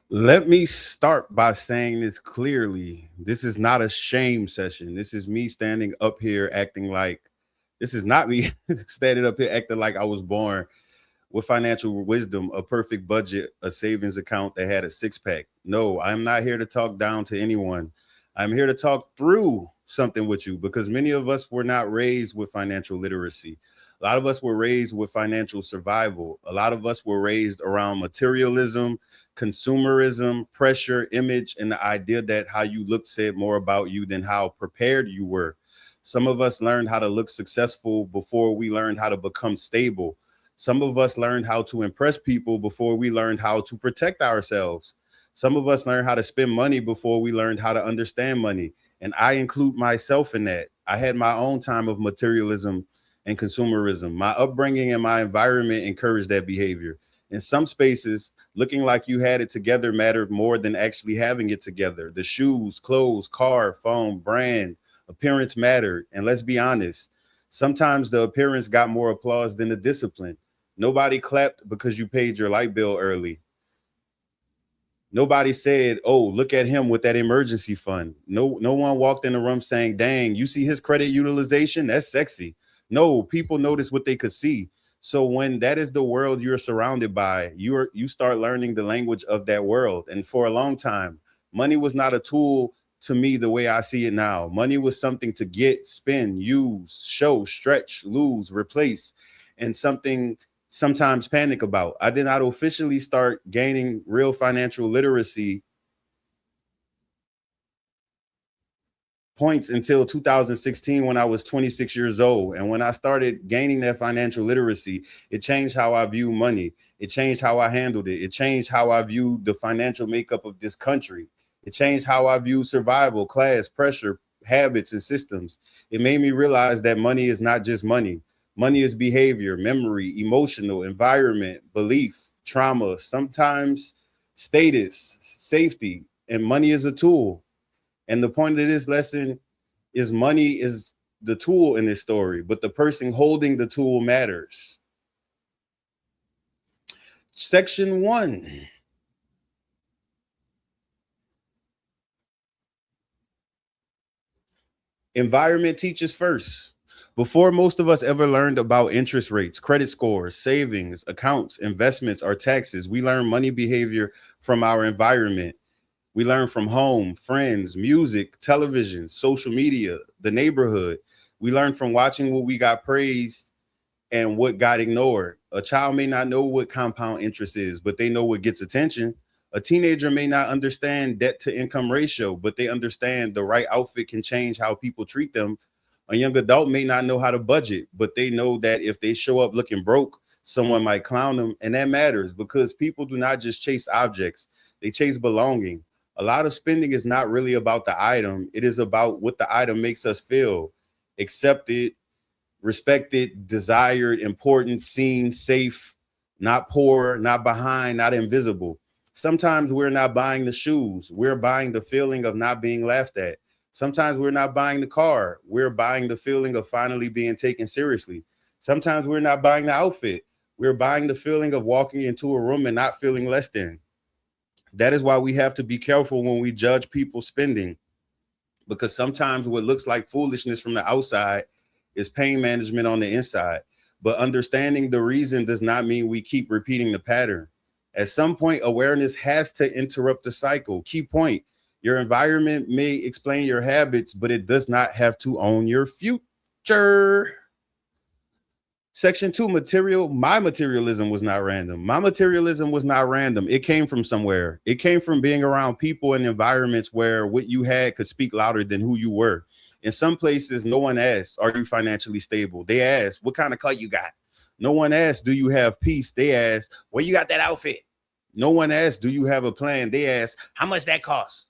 Let me start by saying this clearly. This is not a shame session. This is me standing up here acting like this is not me standing up here acting like I was born with financial wisdom, a perfect budget, a savings account that had a six pack. No, I'm not here to talk down to anyone. I'm here to talk through something with you because many of us were not raised with financial literacy. A lot of us were raised with financial survival. A lot of us were raised around materialism, consumerism, pressure, image, and the idea that how you look said more about you than how prepared you were. Some of us learned how to look successful before we learned how to become stable. Some of us learned how to impress people before we learned how to protect ourselves. Some of us learned how to spend money before we learned how to understand money. And I include myself in that. I had my own time of materialism and consumerism. My upbringing and my environment encouraged that behavior. In some spaces, looking like you had it together mattered more than actually having it together. The shoes, clothes, car, phone, brand, appearance mattered. And let's be honest, sometimes the appearance got more applause than the discipline. Nobody clapped because you paid your light bill early. Nobody said, "Oh, look at him with that emergency fund." No one walked in the room saying, "Dang, you see his credit utilization? That's sexy." No, people noticed what they could see. So when that is the world you're surrounded by, you start learning the language of that world. And for a long time, money was not a tool to me the way I see it now. Money was something to get, spend, use, show, stretch, lose, replace, and something sometimes panic about. I did not officially start gaining real financial literacy points until 2016 when I was 26 years old. And when I started gaining that financial literacy, it changed how I view money. It changed how I handled it. It changed how I view the financial makeup of this country. It changed how I view survival, class, pressure, habits, and systems. It made me realize that money is not just money. Money is behavior, memory, emotional, environment, belief, trauma, sometimes status, safety, and money is a tool. And the point of this lesson is money is the tool in this story, but the person holding the tool matters. Section one. Environment teaches first. Before most of us ever learned about interest rates, credit scores, savings, accounts, investments, or taxes, we learn money behavior from our environment. We learn from home, friends, music, television, social media, the neighborhood. We learn from watching what we got praised and what got ignored. A child may not know what compound interest is, but they know what gets attention. A teenager may not understand debt to income ratio, but they understand the right outfit can change how people treat them. A young adult may not know how to budget, but they know that if they show up looking broke, someone might clown them. And that matters because people do not just chase objects, they chase belonging. A lot of spending is not really about the item, it is about what the item makes us feel accepted, respected, desired, important, seen, safe, not poor, not behind, not invisible. Sometimes we're not buying the shoes, we're buying the feeling of not being laughed at. Sometimes we're not buying the car, we're buying the feeling of finally being taken seriously. Sometimes we're not buying the outfit, we're buying the feeling of walking into a room and not feeling less than. That is why we have to be careful when we judge people spending, because sometimes what looks like foolishness from the outside is pain management on the inside. But understanding the reason does not mean we keep repeating the pattern. At some point, awareness has to interrupt the cycle. Key point: your environment may explain your habits, but it does not have to own your future. Section two, my materialism was not random. My materialism was not random. It came from somewhere. It came from being around people and environments where what you had could speak louder than who you were. In some places, no one asks, "Are you financially stable?" They ask, "What kind of car you got?" No one asks, "Do you have peace?" They ask, "Where you got that outfit?" No one asks, "Do you have a plan?" They ask, "How much that costs?"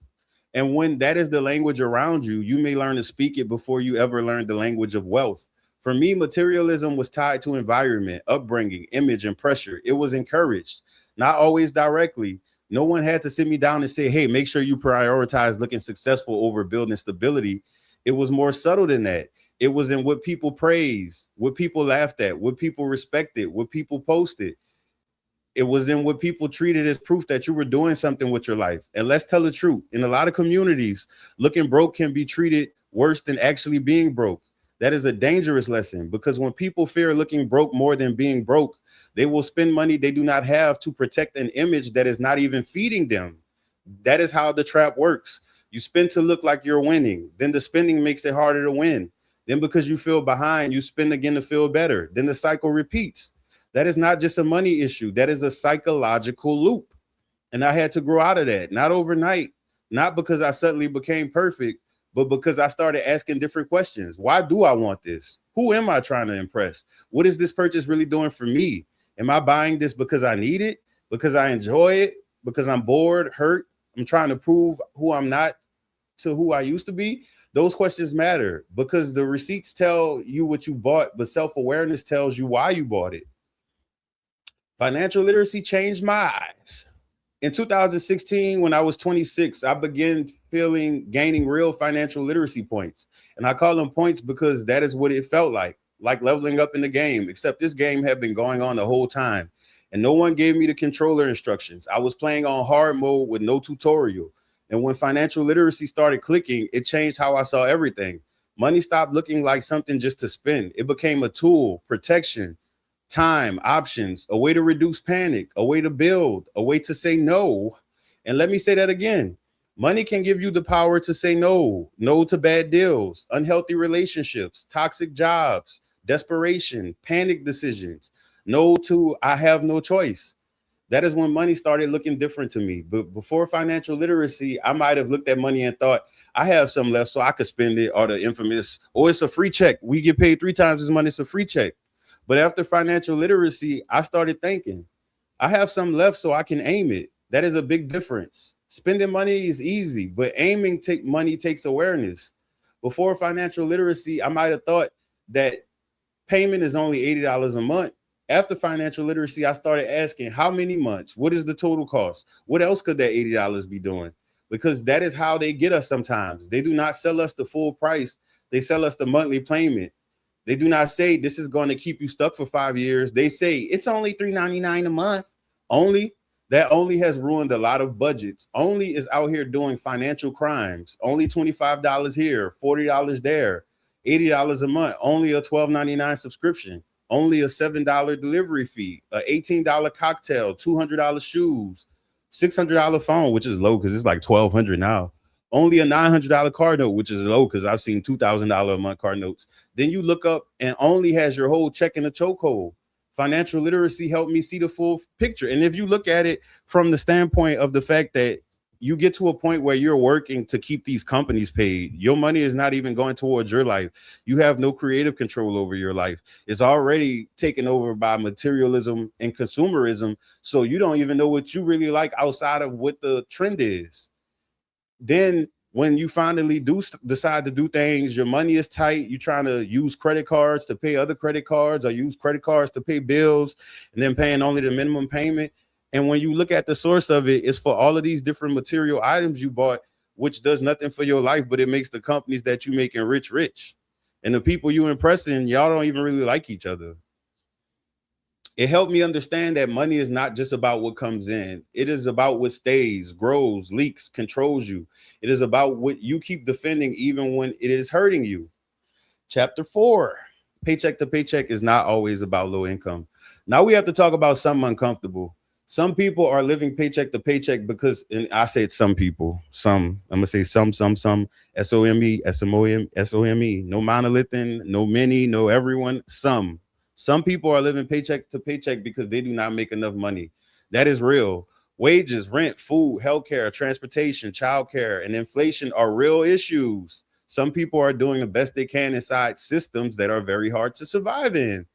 And when that is the language around you, you may learn to speak it before you ever learn the language of wealth. For me, materialism was tied to environment, upbringing, image, and pressure. It was encouraged, not always directly. No one had to sit me down and say, "Hey, make sure you prioritize looking successful over building stability." It was more subtle than that. It was in what people praised, what people laughed at, what people respected, what people posted. It was in what people treated as proof that you were doing something with your life. And let's tell the truth. In a lot of communities, looking broke can be treated worse than actually being broke. That is a dangerous lesson, because when people fear looking broke more than being broke, they will spend money they do not have to protect an image that is not even feeding them. That is how the trap works. You spend to look like you're winning. Then the spending makes it harder to win. Then because you feel behind, you spend again to feel better. Then the cycle repeats. That is not just a money issue. That is a psychological loop. And I had to grow out of that, not overnight, not because I suddenly became perfect, but because I started asking different questions. Why do I want this? Who am I trying to impress? What is this purchase really doing for me? Am I buying this because I need it? Because I enjoy it? Because I'm bored, hurt? I'm trying to prove who I'm not to who I used to be? Those questions matter, because the receipts tell you what you bought, but self-awareness tells you why you bought it. Financial literacy changed my eyes. In 2016, when I was 26, I began gaining real financial literacy points. And I call them points because that is what it felt like leveling up in the game, except this game had been going on the whole time. And no one gave me the controller instructions. I was playing on hard mode with no tutorial. And when financial literacy started clicking, it changed how I saw everything. Money stopped looking like something just to spend. It became a tool, protection, time, options, a way to reduce panic, a way to build, a way to say no. And let me say that again. Money can give you the power to say no. No to bad deals, unhealthy relationships, toxic jobs, desperation, panic decisions. No to I have no choice. That is when money started looking different to me. But before financial literacy, I might have looked at money and thought, I have some left so I could spend it, or the infamous, oh, it's a free check. We get paid 3 times as much, it's a free check. But after financial literacy, I started thinking, I have some left so I can aim it. That is a big difference. Spending money is easy, but aiming money takes awareness. Before financial literacy, I might have thought that payment is only $80 a month. After financial literacy, I started asking, how many months? What is the total cost? What else could that $80 be doing? Because that is how they get us sometimes. They do not sell us the full price. They sell us the monthly payment. They do not say this is going to keep you stuck for 5 years. They say it's only $3.99 a month. That only has ruined a lot of budgets. Only is out here doing financial crimes. Only $25 here, $40 there, $80 a month. Only a $12.99 subscription. Only a $7 delivery fee, a $18 cocktail, $200 shoes, $600 phone, which is low because it's like $1,200 now. Only a $900 car note, which is low because I've seen $2,000 a month car notes. Then you look up and only has your whole check in a chokehold. Financial literacy helped me see the full picture. And if you look at it from the standpoint of the fact that you get to a point where you're working to keep these companies paid, your money is not even going towards your life. You have no creative control over your life. It's already taken over by materialism and consumerism. So you don't even know what you really like outside of what the trend is. Then when you finally do decide to do things, your money is tight. You're trying to use credit cards to pay other credit cards, or use credit cards to pay bills, and then paying only the minimum payment. And when you look at the source of it, it's for all of these different material items you bought, which does nothing for your life, but it makes the companies that you making rich. And the people you impressing, y'all don't even really like each other. It helped me understand that money is not just about what comes in. It is about what stays, grows, leaks, controls you. It is about what you keep defending even when it is hurting you. Chapter 4, paycheck to paycheck is not always about low income. Now we have to talk about something uncomfortable. Some people are living paycheck to paycheck because, and I said some people, I'm gonna say some, SOME, SOME, no monolithin, no many, no everyone, some. Some people are living paycheck to paycheck because they do not make enough money. That is real. Wages, rent, food, healthcare, transportation, childcare, and inflation are real issues. Some people are doing the best they can inside systems that are very hard to survive in.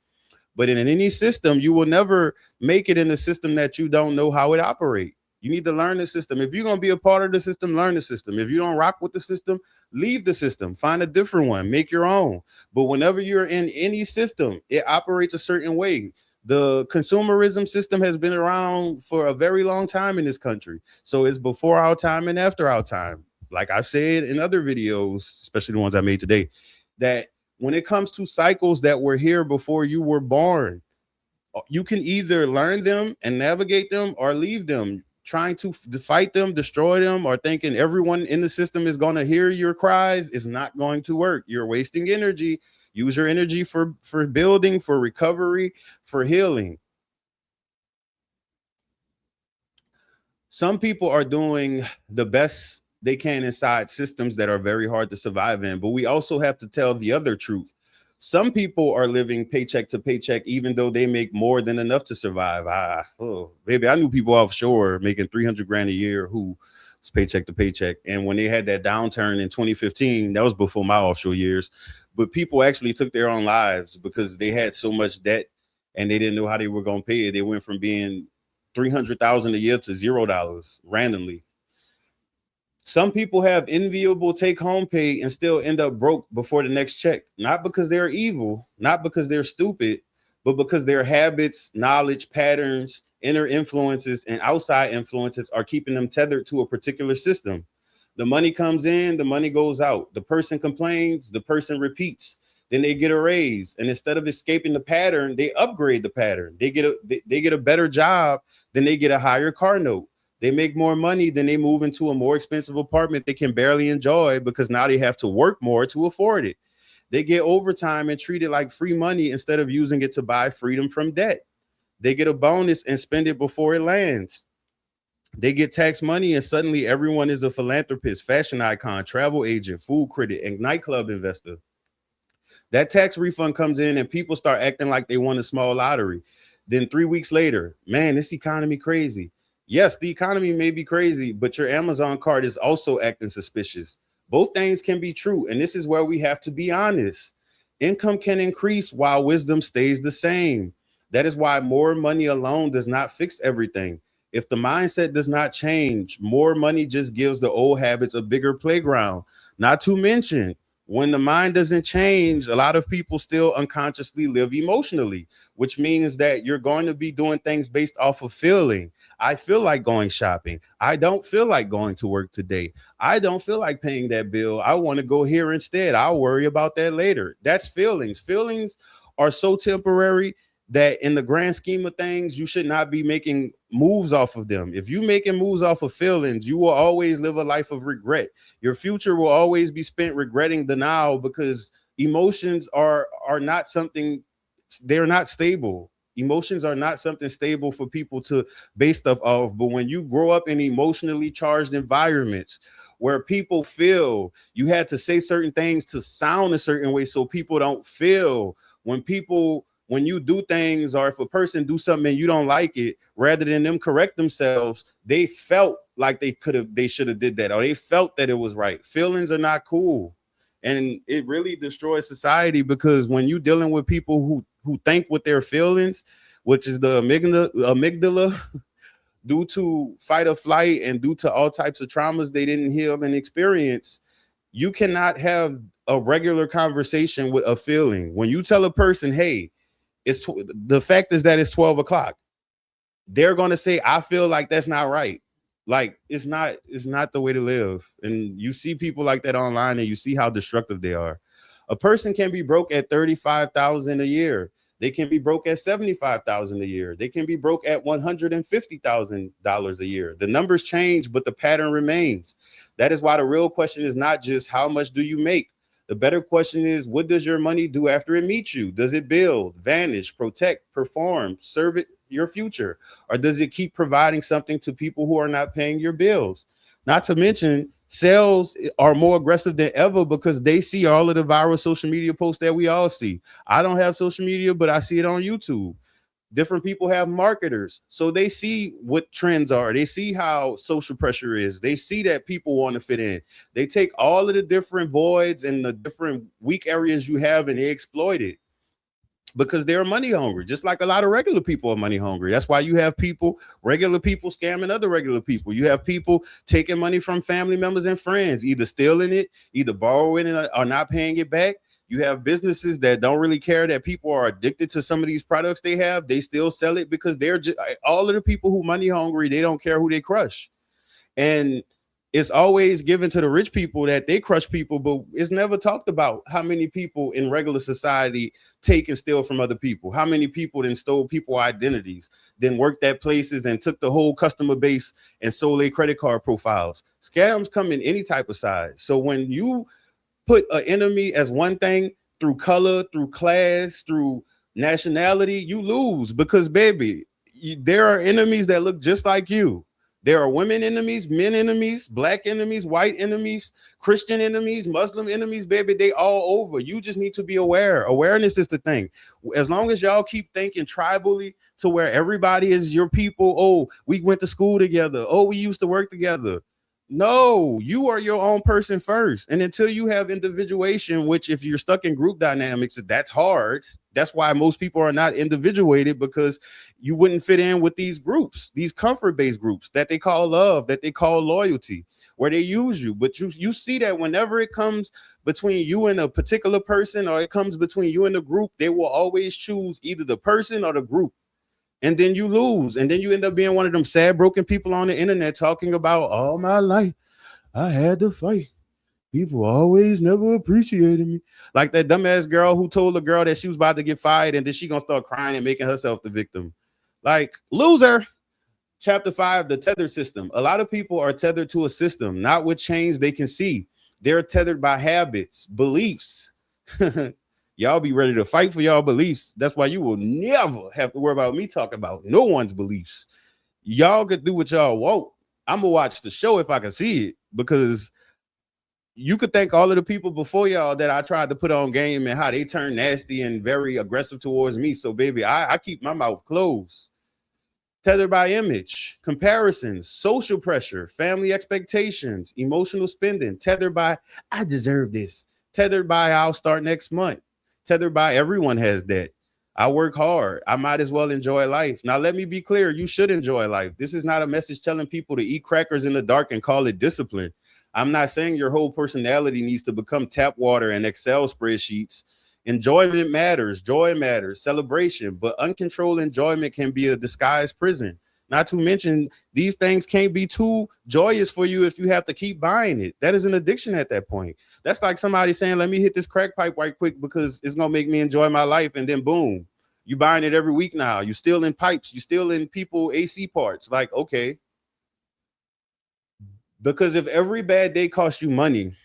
But in any system, you will never make it in a system that you don't know how it operates. You need to learn the system. If you're going to be a part of the system, learn the system. If you don't rock with the system, leave the system. Find a different one. Make your own. But whenever you're in any system, it operates a certain way. The consumerism system has been around for a very long time in this country. So it's before our time and after our time. Like I've said in other videos, especially the ones I made today, that when it comes to cycles that were here before you were born, You can either learn them and navigate them or leave them. Trying to fight them, destroy them, or thinking everyone in the system is going to hear your cries is not going to work. You're wasting energy. Use your energy for building, for recovery, for healing. Some people are doing the best they can inside systems that are very hard to survive in, but we also have to tell the other truth. Some people are living paycheck to paycheck, even though they make more than enough to survive. Baby, I knew people offshore making 300 grand a year who was paycheck to paycheck. And when they had that downturn in 2015, that was before my offshore years, but people actually took their own lives because they had so much debt and they didn't know how they were going to pay it. They went from being 300,000 a year to $0 randomly. Some people have enviable take home pay and still end up broke before the next check, not because they're evil, not because they're stupid, but because their habits, knowledge, patterns, inner influences, and outside influences are keeping them tethered to a particular system. The money comes in, the money goes out. The person complains, the person repeats. Then they get a raise, and instead of escaping the pattern, they upgrade the pattern. They get a better job, then they get a higher car note. They make more money, then they move into a more expensive apartment they can barely enjoy because now they have to work more to afford it. They get overtime and treat it like free money instead of using it to buy freedom from debt. They get a bonus and spend it before it lands. They get tax money and suddenly everyone is a philanthropist, fashion icon, travel agent, food critic, and nightclub investor. That tax refund comes in and people start acting like they won a small lottery. Then 3 weeks later, man, this economy crazy. Yes, the economy may be crazy, but your Amazon card is also acting suspicious. Both things can be true. And this is where we have to be honest. Income can increase while wisdom stays the same. That is why more money alone does not fix everything. If the mindset does not change, more money just gives the old habits a bigger playground. Not to mention, when the mind doesn't change, a lot of people still unconsciously live emotionally, which means that you're going to be doing things based off of feeling. I feel like going shopping. I don't feel like going to work today. I don't feel like paying that bill. I want to go here instead. I'll worry about that later. That's feelings. Feelings are so temporary that in the grand scheme of things, you should not be making moves off of them. If you making moves off of feelings, you will always live a life of regret. Your future will always be spent regretting the now because emotions are not something, they're not stable. Emotions are not something stable for people to base stuff off. But when you grow up in emotionally charged environments where people feel, you had to say certain things to sound a certain way so people don't feel. When you do things, or if a person do something and you don't like it, rather than them correct themselves, they felt like they should have did that, or they felt that it was right. Feelings are not cool. And it really destroys society because when you're dealing with people who think with their feelings, which is the amygdala due to fight or flight and due to all types of traumas they didn't heal and experience, you cannot have a regular conversation with a feeling. When you tell a person, hey, the fact is that it's 12 o'clock, they're going to say, I feel like that's not right. Like it's not the way to live. And you see people like that online and you see how destructive they are. A person can be broke at 35,000 a year. They can be broke at 75,000 a year. They can be broke at $150,000 a year. The numbers change, but the pattern remains. That is why the real question is not just how much do you make? The better question is, what does your money do after it meets you? Does it build, vanish, protect, perform, serve it your future? Or does it keep providing something to people who are not paying your bills? Not to mention, sales are more aggressive than ever because they see all of the viral social media posts that we all see. I don't have social media, but I see it on YouTube. Different people have marketers, so they see what trends are. They see how social pressure is. They see that people want to fit in. They take all of the different voids and the different weak areas you have and they exploit it because they're money hungry, just like a lot of regular people are money hungry. That's why you have regular people scamming other regular people. You have people taking money from family members and friends, either stealing it, either borrowing it, or not paying it back. You have businesses that don't really care that people are addicted to some of these products they have. They still sell it because they're just all of the people who money hungry. They don't care who they crush. And It's always given to the rich people that they crush people, but it's never talked about how many people in regular society take and steal from other people. How many people then stole people identities, then worked at places and took the whole customer base and sold their credit card profiles. Scams come in any type of size. So when you put an enemy as one thing through color, through class, through nationality, you lose because, baby, there are enemies that look just like you. There are women enemies, men enemies, black enemies, white enemies, Christian enemies, Muslim enemies, baby. They all over. You just need to be aware. Awareness is the thing. As long as y'all keep thinking tribally to where everybody is your people. Oh, we went to school together. Oh, we used to work together. No, you are your own person first. And until you have individuation, which if you're stuck in group dynamics, that's hard. That's why most people are not individuated, because you wouldn't fit in with these groups, these comfort-based groups that they call love, that they call loyalty, where they use you. But you see that whenever it comes between you and a particular person, or it comes between you and the group, they will always choose either the person or the group. And then you lose. And then you end up being one of them sad, broken people on the internet talking about all my life I had to fight. People always never appreciated me. Like that dumbass girl who told a girl that she was about to get fired, and then she gonna start crying and making herself the victim. Like, loser. Chapter 5, the tethered system. A lot of people are tethered to a system, not with chains they can see. They're tethered by habits, beliefs. Y'all be ready to fight for y'all beliefs. That's why you will never have to worry about me talking about no one's beliefs. Y'all could do what y'all want. I'm gonna watch the show if I can see it, because you could thank all of the people before y'all that I tried to put on game and how they turned nasty and very aggressive towards me. So, baby, I keep my mouth closed. Tethered by image, comparisons, social pressure, family expectations, emotional spending. Tethered by, I deserve this. Tethered by, I'll start next month. Tethered by, everyone has that. I work hard. I might as well enjoy life. Now, let me be clear. You should enjoy life. This is not a message telling people to eat crackers in the dark and call it discipline. I'm not saying your whole personality needs to become tap water and Excel spreadsheets. Enjoyment matters. Joy matters. Celebration. But uncontrolled enjoyment can be a disguised prison. Not to mention, these things can't be too joyous for you if you have to keep buying it. That is an addiction at that point. That's like somebody saying, let me hit this crack pipe right quick because it's going to make me enjoy my life. And then boom, you buying it every week now. You still in pipes. You still in people AC parts. Like, okay. Because if every bad day costs you money,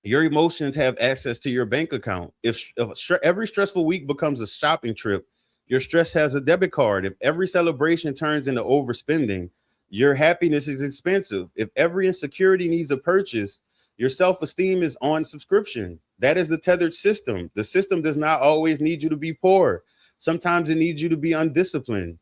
your emotions have access to your bank account. If every stressful week becomes a shopping trip, your stress has a debit card. If every celebration turns into overspending, your happiness is expensive. If every insecurity needs a purchase, your self-esteem is on subscription. That is the tethered system. The system does not always need you to be poor. Sometimes it needs you to be undisciplined.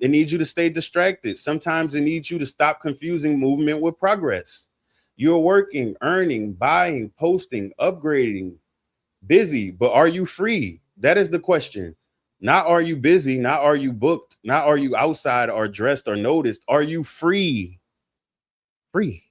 It needs you to stay distracted. Sometimes it needs you to stop confusing movement with progress. You're working, earning, buying, posting, upgrading, busy, but are you free? That is the question. Not are you busy, not are you booked, not are you outside or dressed or noticed. Are you free? Free.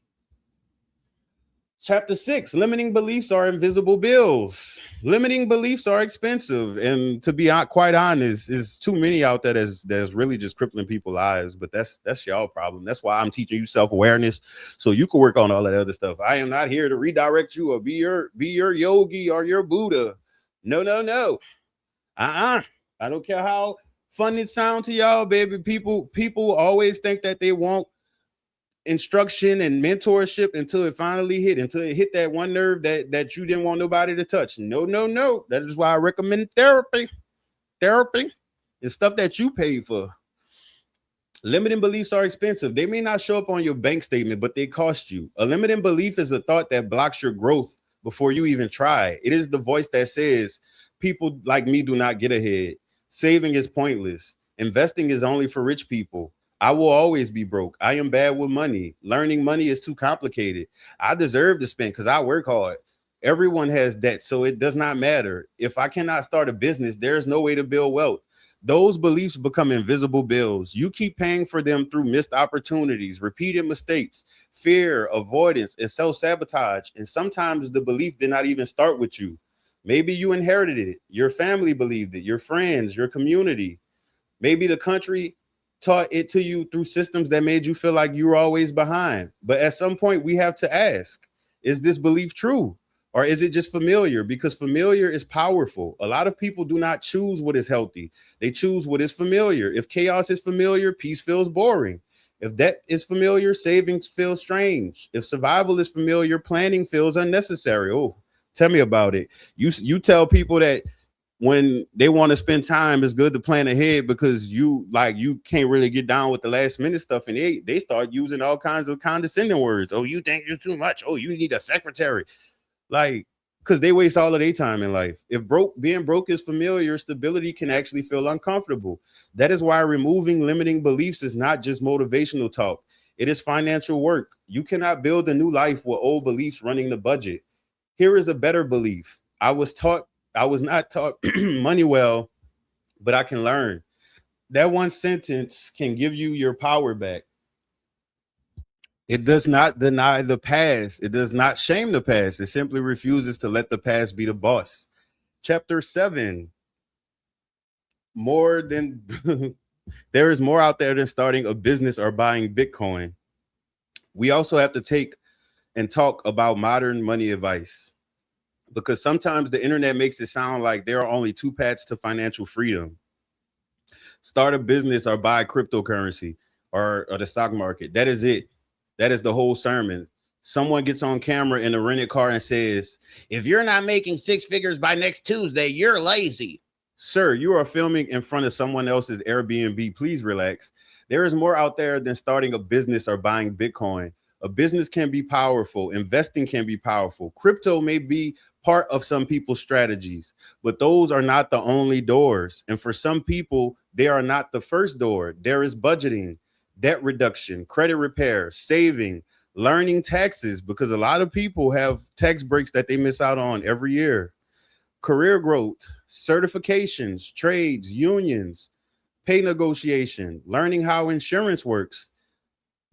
Chapter 6, limiting beliefs are invisible bills. Limiting beliefs are expensive. And to be quite honest, there's too many out there that's really just crippling people's lives. But that's y'all problem. That's why I'm teaching you self-awareness, so you can work on all that other stuff. I am not here to redirect you or be your yogi or your Buddha. No. I don't care how fun it sounds to y'all, baby. People always think that they want instruction and mentorship until it finally hit that one nerve that you didn't want nobody to touch. No. That is why I recommend therapy is stuff that you pay for. Limiting beliefs are expensive. They may not show up on your bank statement, but they cost you. A limiting belief is a thought that blocks your growth before you even try. It is the voice that says people like me do not get ahead. Saving is pointless. Investing is only for rich people. I will always be broke. I am bad with money. Learning money is too complicated. I deserve to spend because I work hard. Everyone has debt, so it does not matter. If I cannot start a business, there is no way to build wealth. Those beliefs become invisible bills. You keep paying for them through missed opportunities, repeated mistakes, fear, avoidance, and self-sabotage. And sometimes the belief did not even start with you. Maybe you inherited it. Your family believed it, your friends, your community. Maybe the country taught it to you through systems that made you feel like you were always behind. But at some point, we have to ask, is this belief true? Or is it just familiar? Because familiar is powerful. A lot of people do not choose what is healthy. They choose what is familiar. If chaos is familiar, peace feels boring. If debt is familiar, savings feels strange. If survival is familiar, planning feels unnecessary. Oh, tell me about it. You tell people that when they want to spend time, it's good to plan ahead because you can't really get down with the last minute stuff, and they start using all kinds of condescending words. Oh, you think you're too much? Oh, you need a secretary. Like, because they waste all of their time in life. If being broke is familiar, stability can actually feel uncomfortable. That is why removing limiting beliefs is not just motivational talk. It is financial work. You cannot build a new life with old beliefs running the budget. Here is a better belief. I was not taught money well, but I can learn. That one sentence can give you your power back. It does not deny the past. It does not shame the past. It simply refuses to let the past be the boss. Chapter 7. More than there is more out there than starting a business or buying Bitcoin. We also have to take and talk about modern money advice because sometimes the internet makes it sound like there are only two paths to financial freedom: start a business or buy cryptocurrency or the stock market. That is it. That is the whole sermon. Someone gets on camera in a rented car and says, if you're not making six figures by next Tuesday, you're lazy. Sir, you are filming in front of someone else's Airbnb. Please relax. There is more out there than starting a business or buying Bitcoin. A business can be powerful. Investing can be powerful. Crypto may be part of some people's strategies, but those are not the only doors. And for some people, they are not the first door. There is budgeting, debt reduction, credit repair, saving, learning taxes, because a lot of people have tax breaks that they miss out on every year, career growth, certifications, trades, unions, pay negotiation, learning how insurance works,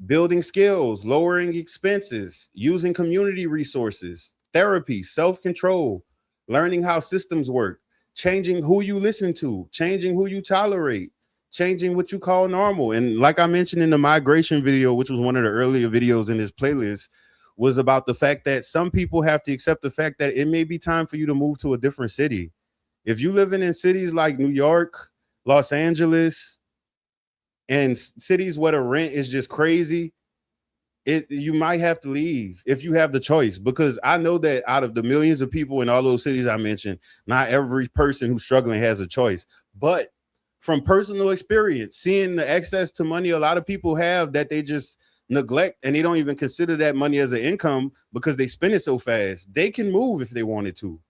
building skills, lowering expenses, using community resources, therapy, self-control, learning how systems work, changing who you listen to, changing who you tolerate, changing what you call normal. And like I mentioned in the migration video, which was one of the earlier videos in this playlist, was about the fact that some people have to accept the fact that it may be time for you to move to a different city. If you living in cities like New York, Los Angeles, and cities where the rent is just crazy, you might have to leave if you have the choice, because I know that out of the millions of people in all those cities I mentioned, not every person who's struggling has a choice. But from personal experience, seeing the access to money a lot of people have that they just neglect, and they don't even consider that money as an income because they spend it so fast, they can move if they wanted to.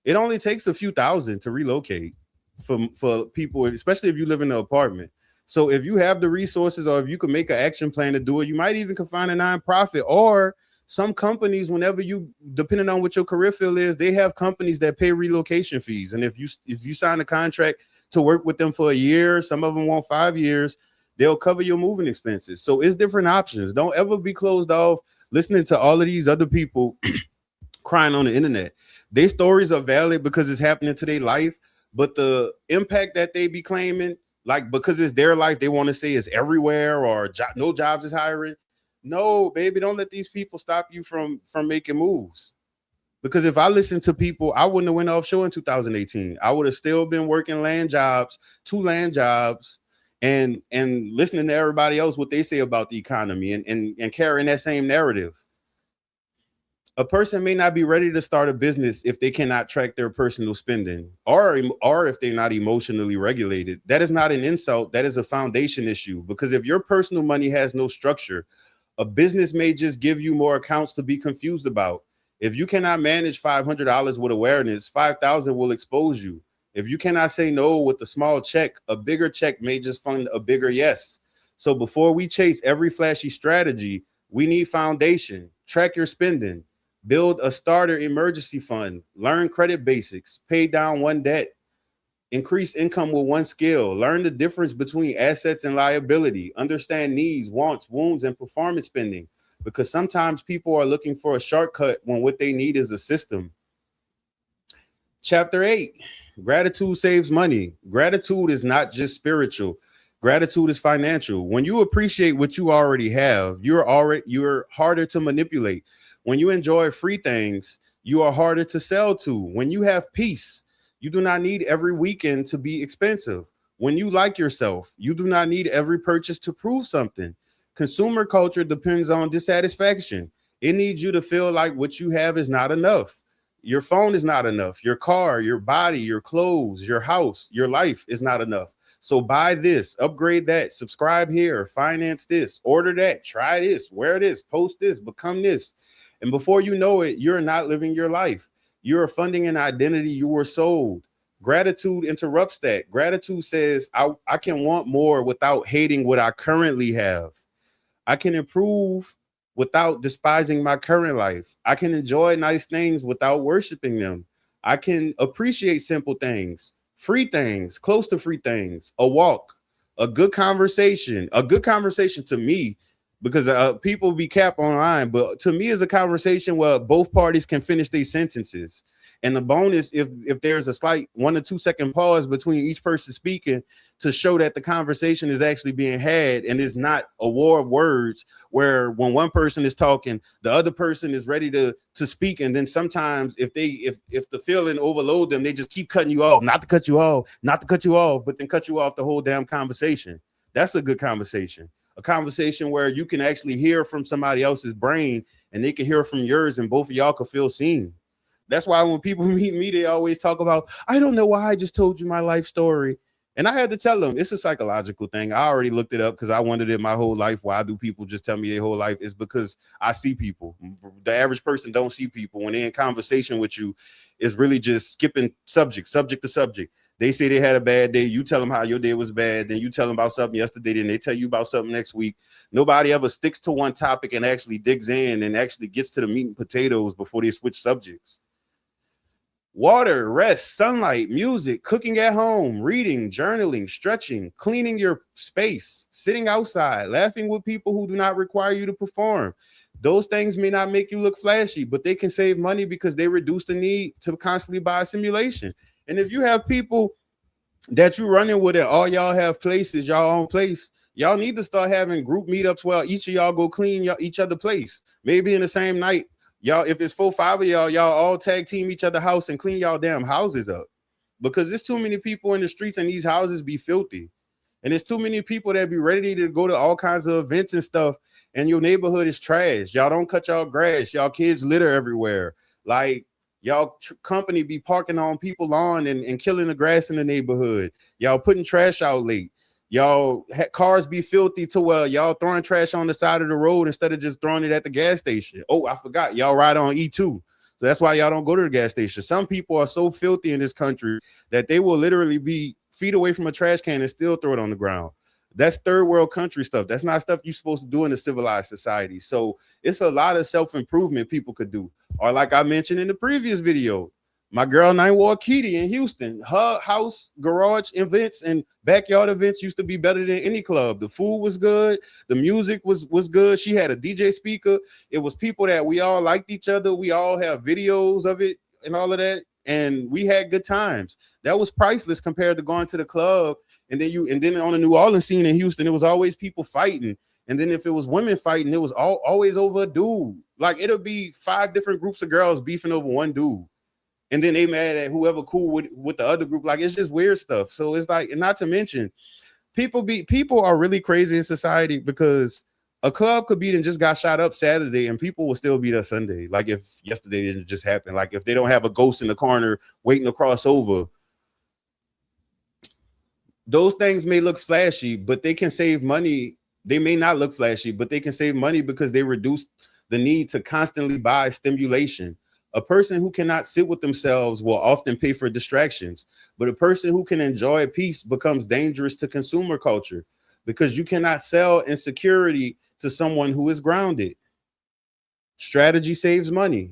It only takes a few thousand to relocate for people, especially if you live in an apartment. So if you have the resources, or if you can make an action plan to do it, you might even can find a nonprofit, or some companies, whenever you, depending on what your career field is, they have companies that pay relocation fees. And if you sign a contract to work with them for a year, some of them want 5 years, they'll cover your moving expenses. So it's different options. Don't ever be closed off listening to all of these other people crying on the internet. Their stories are valid because it's happening to their life, but the impact that they be claiming, like because it's their life, they want to say is everywhere, or no jobs is hiring. No, baby, don't let these people stop you from making moves. Because if I listened to people, I wouldn't have went offshore in 2018. I would have still been working land jobs, 2 land jobs, and listening to everybody else what they say about the economy, and carrying that same narrative. A person may not be ready to start a business if they cannot track their personal spending, or if they're not emotionally regulated. That is not an insult. That is a foundation issue. Because if your personal money has no structure, a business may just give you more accounts to be confused about. If you cannot manage $500 with awareness, 5,000 will expose you. If you cannot say no with a small check, a bigger check may just fund a bigger yes. So before we chase every flashy strategy, we need foundation. Track your spending. Build a starter emergency fund, learn credit basics, pay down one debt, increase income with one skill, learn the difference between assets and liability, understand needs, wants, wounds, and performance spending. Because sometimes people are looking for a shortcut when what they need is a system. Chapter 8, gratitude saves money. Gratitude is not just spiritual. Gratitude is financial. When you appreciate what you already have, you're harder to manipulate. When you enjoy free things, you are harder to sell to. When you have peace, you do not need every weekend to be expensive. When you like yourself, you do not need every purchase to prove something. Consumer culture depends on dissatisfaction. It needs you to feel like what you have is not enough. Your phone is not enough. Your car, your body, your clothes, your house, your life is not enough. So buy this, upgrade that, subscribe here, finance this, order that, try this, wear this, post this, become this. And before you know it, you're not living your life. You're funding an identity you were sold. Gratitude interrupts that. Gratitude says, I can want more without hating what I currently have. I can improve without despising my current life. I can enjoy nice things without worshiping them. I can appreciate simple things, free things, close to free things, a walk, a good conversation. A good conversation to me, because people be cap online, but to me is a conversation where both parties can finish their sentences. And the bonus, if there's a slight 1 or 2 second pause between each person speaking, to show that the conversation is actually being had and is not a war of words where when one person is talking, the other person is ready to speak. And then sometimes if the feeling overload them, they just keep cutting you off, not to cut you off, not to cut you off, but then cut you off the whole damn conversation. That's a good conversation. A conversation where you can actually hear from somebody else's brain and they can hear from yours and both of y'all can feel seen. That's why when people meet me, they always talk about, I don't know why I just told you my life story. And I had to tell them it's a psychological thing. I already looked it up because I wondered it my whole life. Why do people just tell me their whole life? It's because I see people. The average person don't see people. When they're in conversation with you, it's really just skipping subject to subject. They say they had a bad day. You tell them how your day was bad. Then you tell them about something yesterday. Then they tell you about something next week. Nobody ever sticks to one topic and actually digs in and actually gets to the meat and potatoes before they switch subjects. Water, rest, sunlight, music, cooking at home, reading, journaling, stretching, cleaning your space, sitting outside, laughing with people who do not require you to perform. Those things may not make you look flashy, but they can save money because they reduce the need to constantly buy a simulation. And if you have people that you're running with and all y'all have places, y'all own place, y'all need to start having group meetups where each of y'all go clean each other place. Maybe in the same night. Y'all, if it's 4-5 of y'all all tag team each other house and clean y'all damn houses up, because there's too many people in the streets and these houses be filthy. And there's too many people that be ready to go to all kinds of events and stuff. And your neighborhood is trash. Y'all don't cut y'all grass. Y'all kids litter everywhere. Like y'all company be parking on people's lawn and killing the grass in the neighborhood. Y'all putting trash out late. Y'all cars be filthy to where y'all throwing trash on the side of the road instead of just throwing it at the gas station. Oh, I forgot. Y'all ride on E2. So that's why y'all don't go to the gas station. Some people are so filthy in this country that they will literally be feet away from a trash can and still throw it on the ground. That's third world country stuff. That's not stuff you're supposed to do in a civilized society. So it's a lot of self-improvement people could do. Or like I mentioned in the previous video, my girl named Waukiti in Houston, her house, garage events, and backyard events used to be better than any club. The food was good. The music was good. She had a DJ speaker. It was people that we all liked each other. We all have videos of it and all of that. And we had good times. That was priceless compared to going to the club. And then on the New Orleans scene in Houston, it was always people fighting. And then if it was women fighting, it was always over a dude. Like it'll be 5 different groups of girls beefing over one dude. And then they mad at whoever cool with the other group. Like it's just weird stuff. So it's like, and not to mention, people are really crazy in society because a club could beat and just got shot up Saturday and people will still be there Sunday. Like if yesterday didn't just happen, like if they don't have a ghost in the corner waiting to cross over. Those things may look flashy, but they can save money. They may not look flashy, but they can save money because they reduce the need to constantly buy stimulation. A person who cannot sit with themselves will often pay for distractions, but a person who can enjoy peace becomes dangerous to consumer culture because you cannot sell insecurity to someone who is grounded. Strategy saves money.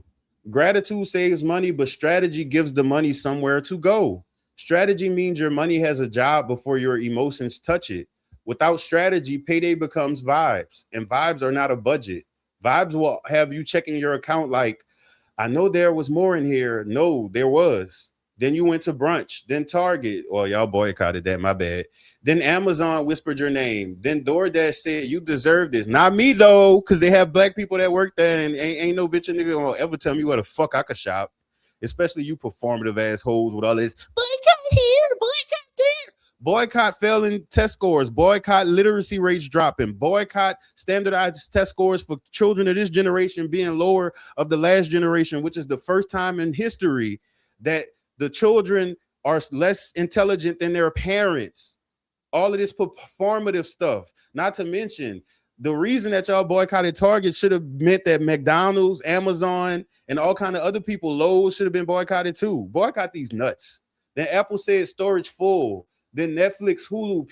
Gratitude saves money, but strategy gives the money somewhere to go. Strategy means your money has a job before your emotions touch it. Without strategy, payday becomes vibes, and vibes are not a budget. Vibes will have you checking your account like, I know there was more in here. No, there was. Then you went to brunch, then Target. Well, y'all boycotted that, my bad. Then Amazon whispered your name. Then DoorDash said you deserve this. Not me though, because they have black people that work there, and ain't no bitch or nigga gonna ever tell me where the fuck I could shop. Especially you performative assholes with all this boycott here, boycott there. Boycott failing test scores, boycott literacy rates dropping, boycott standardized test scores for children of this generation being lower of the last generation, which is the first time in history that the children are less intelligent than their parents. All of this performative stuff, not to mention the reason that y'all boycotted Target should have meant that McDonald's, Amazon, and all kind of other people, Lowe's, should have been boycotted too. Boycott these nuts. Then Apple said storage full. Then Netflix, Hulu,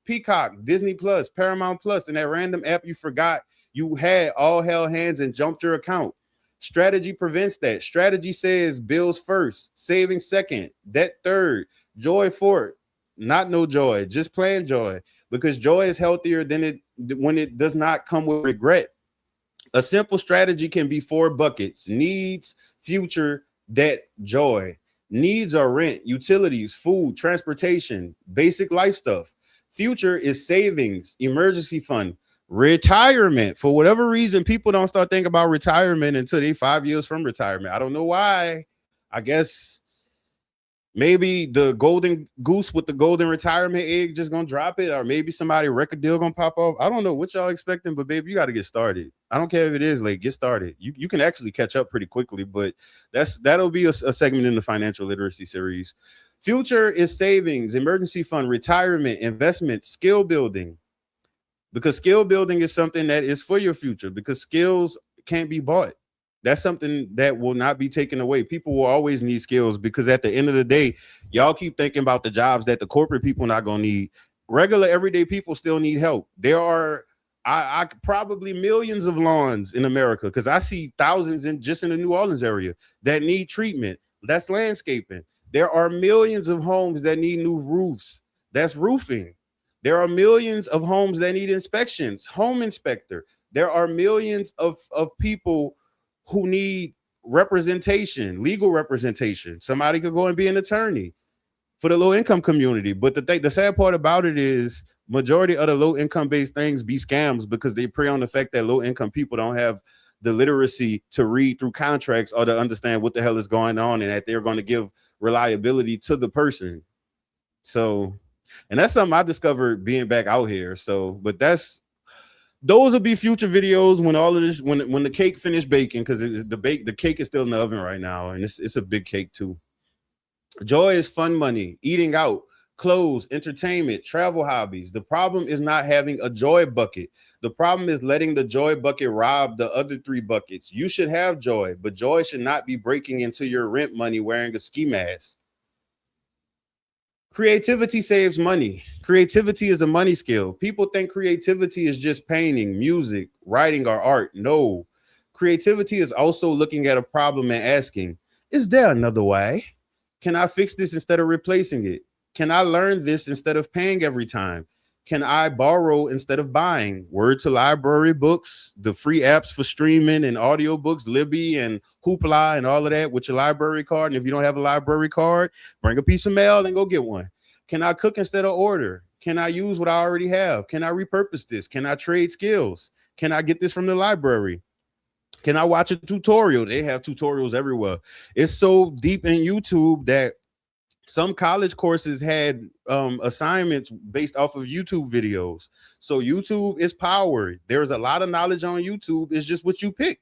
Peacock, Disney Plus, Paramount Plus, and that random app you forgot you had all held hands and jumped your account. Strategy prevents that. Strategy says bills first, saving second, debt third, joy fourth. Not no joy, just plain joy, because joy is healthier than it when it does not come with regret. A simple strategy can be 4 buckets: needs, future, debt, joy. Needs are rent, utilities, food, transportation, basic life stuff. Future is savings, emergency fund, retirement. For whatever reason, people don't start thinking about retirement until they 5 years from retirement. I don't know why. I guess maybe the golden goose with the golden retirement egg just gonna drop it, or maybe somebody record deal gonna pop off. I don't know what y'all expecting, but baby, you got to get started. I don't care if it is late, get started. You can actually catch up pretty quickly, but that'll be a segment in the financial literacy series. Future is savings, emergency fund, retirement, investment, skill building, because skill building is something that is for your future, because skills can't be bought. That's something that will not be taken away. People will always need skills, because at the end of the day, y'all keep thinking about the jobs that the corporate people not going to need. Regular everyday people still need help. There are I probably millions of lawns in America, because I see thousands just in the New Orleans area that need treatment. That's landscaping. There are millions of homes that need new roofs. That's roofing. There are millions of homes that need inspections, home inspector. There are millions of people who need representation, legal representation. Somebody could go and be an attorney for the low income community. But the sad part about it is majority of the low income based things be scams, because they prey on the fact that low income people don't have the literacy to read through contracts or to understand what the hell is going on, and that they're going to give reliability to the person. So, and that's something I discovered being back out here. So, but those will be future videos when all of this, when the cake finished baking, because the cake is still in the oven right now, and it's a big cake too. Joy is fun money, eating out, clothes, entertainment, travel, hobbies. The problem is not having a joy bucket. The problem is letting the joy bucket rob the other 3 buckets. You should have joy, but joy should not be breaking into your rent money wearing a ski mask. Creativity saves money. Creativity is a money skill. People think creativity is just painting, music, writing, or art. No. Creativity is also looking at a problem and asking, is there another way? Can I fix this instead of replacing it? Can I learn this instead of paying every time? Can I borrow instead of buying? Word to library books, the free apps for streaming and audiobooks, Libby and Hoopla and all of that with your library card. And if you don't have a library card, bring a piece of mail and go get one. Can I cook instead of order? Can I use what I already have? Can I repurpose this? Can I trade skills? Can I get this from the library? Can I watch a tutorial? They have tutorials everywhere. It's so deep in YouTube that some college courses had assignments based off of YouTube videos. So YouTube is powered. There's a lot of knowledge on YouTube. It's just what you pick.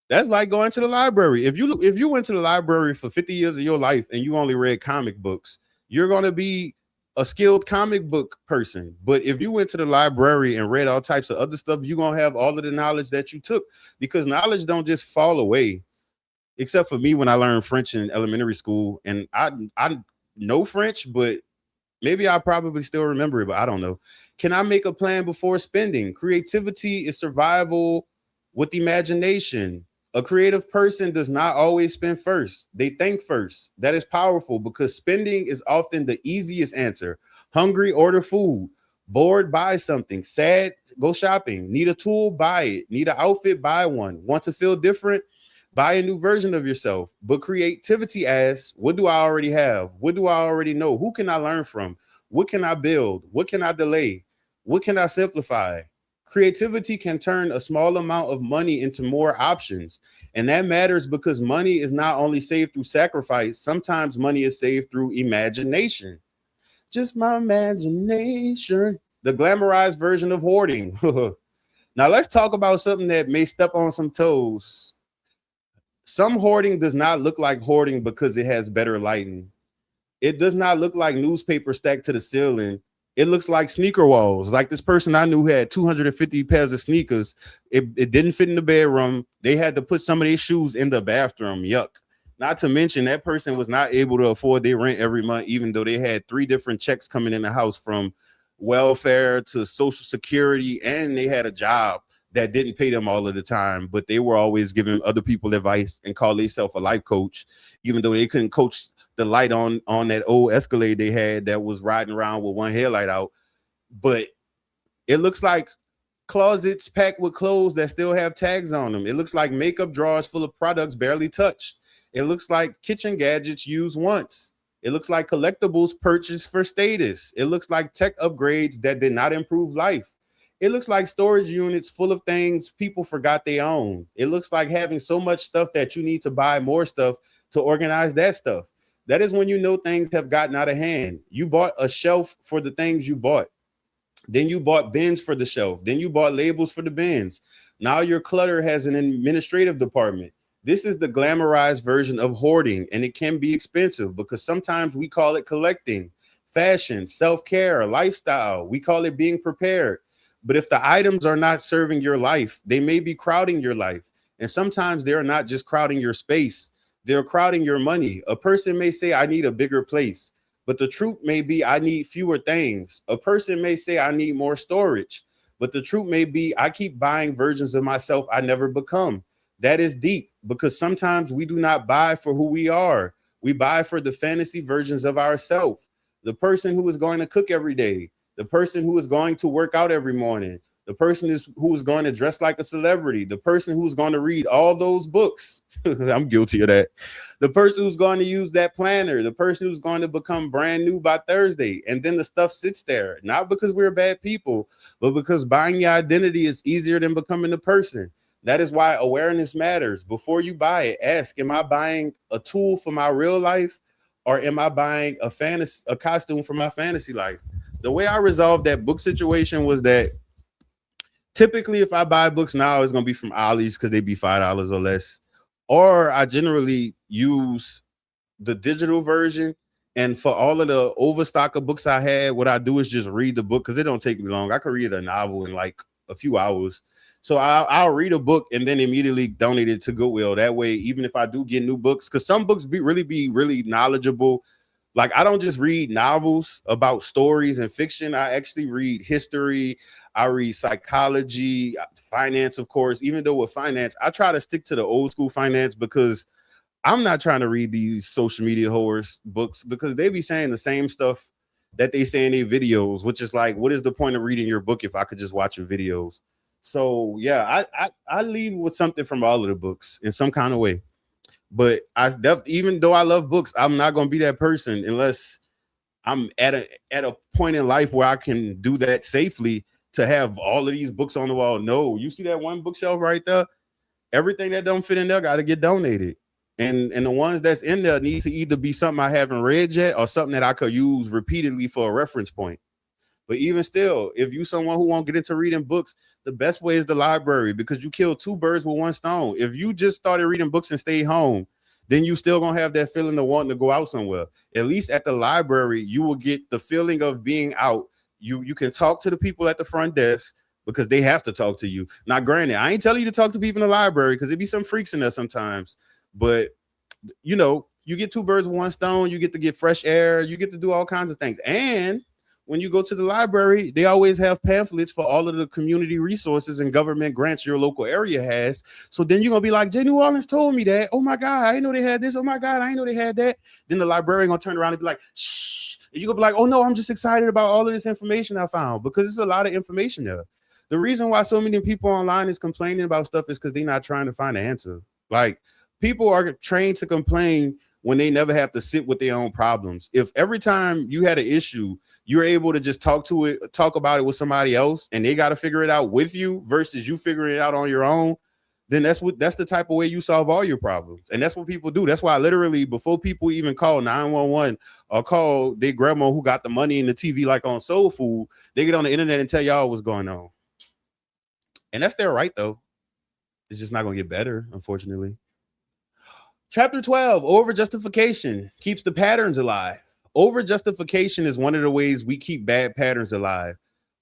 That's like going to the library. If you went to the library for 50 years of your life and you only read comic books, you're going to be a skilled comic book person. But if you went to the library and read all types of other stuff, you're going to have all of the knowledge that you took, because knowledge don't just fall away. Except for me when I learned French in elementary school, and I know French, but maybe I probably still remember it, but I don't know. Can I make a plan before spending? Creativity is survival with imagination. A creative person does not always spend first. They think first. That is powerful, because spending is often the easiest answer. Hungry, order food. Bored, buy something. Sad, go shopping. Need a tool, buy it. Need an outfit, buy one. Want to feel different? Buy a new version of yourself. But creativity asks, what do I already have? What do I already know? Who can I learn from? What can I build? What can I delay? What can I simplify? Creativity can turn a small amount of money into more options. And that matters because money is not only saved through sacrifice, sometimes money is saved through imagination. Just my imagination. The glamorized version of hoarding. Now, let's talk about something that may step on some toes. Some hoarding does not look like hoarding because it has better lighting. It does not look like newspaper stacked to the ceiling. It looks like sneaker walls. Like this person I knew had 250 pairs of sneakers. It didn't fit in the bedroom. They had to put some of their shoes in the bathroom. Yuck. Not to mention that person was not able to afford their rent every month, even though they had 3 different checks coming in the house from welfare to social security, and they had a job that didn't pay them all of the time, but they were always giving other people advice and call themselves a life coach, even though they couldn't coach the light on that old Escalade they had that was riding around with one headlight out. But it looks like closets packed with clothes that still have tags on them. It looks like makeup drawers full of products barely touched. It looks like kitchen gadgets used once. It looks like collectibles purchased for status. It looks like tech upgrades that did not improve life. It looks like storage units full of things people forgot they own. It looks like having so much stuff that you need to buy more stuff to organize that stuff. That is when you know things have gotten out of hand. You bought a shelf for the things you bought. Then you bought bins for the shelf. Then you bought labels for the bins. Now your clutter has an administrative department. This is the glamorized version of hoarding, and it can be expensive because sometimes we call it collecting, fashion, self-care, lifestyle. We call it being prepared. But if the items are not serving your life, they may be crowding your life. And sometimes they're not just crowding your space, they're crowding your money. A person may say, I need a bigger place, but the truth may be, I need fewer things. A person may say, I need more storage, but the truth may be, I keep buying versions of myself I never become. That is deep because sometimes we do not buy for who we are. We buy for the fantasy versions of ourselves. The person who is going to cook every day, the person who is going to work out every morning, the person who is going to dress like a celebrity, the person who's going to read all those books. I'm guilty of that. The person who's going to use that planner, the person who's going to become brand new by Thursday. And then the stuff sits there, not because we're bad people, but because buying your identity is easier than becoming the person. That is why awareness matters. Before you buy it, ask, am I buying a tool for my real life, or am I buying a costume for my fantasy life? The way I resolved that book situation was that typically if I buy books now, it's going to be from Ollie's because they be $5 or less. Or I generally use the digital version. And for all of the overstock of books I had, what I do is just read the book because it don't take me long. I could read a novel in like a few hours. So I'll read a book and then immediately donate it to Goodwill. That way, even if I do get new books, because some books be really knowledgeable. Like I don't just read novels about stories and fiction. I actually read history. I read psychology, finance, of course. Even though with finance, I try to stick to the old school finance because I'm not trying to read these social media horrors books because they be saying the same stuff that they say in their videos, which is like, what is the point of reading your book if I could just watch your videos? So yeah, I leave with something from all of the books in some kind of way. But even though I love books, I'm not gonna be that person unless I'm at a point in life where I can do that safely to have all of these books on the wall. No, you see that one bookshelf right there? Everything that don't fit in there got to get donated. And the ones that's in there need to either be something I haven't read yet or something that I could use repeatedly for a reference point. But even still, if you someone who won't get into reading books, the best way is the library because you kill 2 birds with 1 stone. If you just started reading books and stay home, then you still gonna have that feeling of wanting to go out somewhere. At least at the library, you will get the feeling of being out. You can talk to the people at the front desk because they have to talk to you. Now, granted, I ain't telling you to talk to people in the library because there be some freaks in there sometimes. But you know, you get 2 birds with 1 stone. You get to get fresh air. You get to do all kinds of things. And when you go to the library, they always have pamphlets for all of the community resources and government grants your local area has. So then you're going to be like, Jay New Orleans told me that. Oh my God, I didn't know they had this. Oh my God, I didn't know they had that. Then the librarian going to turn around and be like, shh. And you're going to be like, oh no, I'm just excited about all of this information I found because it's a lot of information there. The reason why so many people online is complaining about stuff is because they're not trying to find an answer. Like people are trained to complain when they never have to sit with their own problems. If every time you had an issue, you're able to just talk about it with somebody else, and they got to figure it out with you versus you figuring it out on your own, then that's the type of way you solve all your problems. And that's what people do. That's why literally before people even call 911 or call their grandma who got the money in the TV like on Soul Food, they get on the internet and tell y'all what's going on. And that's their right though. It's just not going to get better, unfortunately. Chapter 12, overjustification keeps the patterns alive. Overjustification is one of the ways we keep bad patterns alive.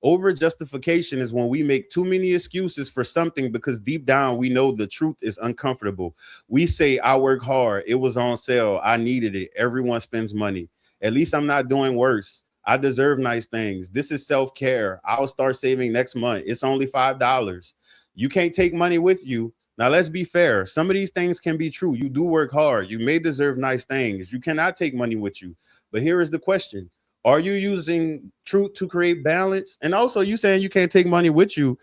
Overjustification is when we make too many excuses for something because deep down we know the truth is uncomfortable. We say, I work hard, it was on sale, I needed it, everyone spends money. At least I'm not doing worse. I deserve nice things. This is self-care. I'll start saving next month. It's only $5. You can't take money with you. Now, let's be fair. Some of these things can be true. You do work hard. You may deserve nice things. You cannot take money with you. But here is the question. Are you using truth to create balance? And also, you saying you can't take money with you.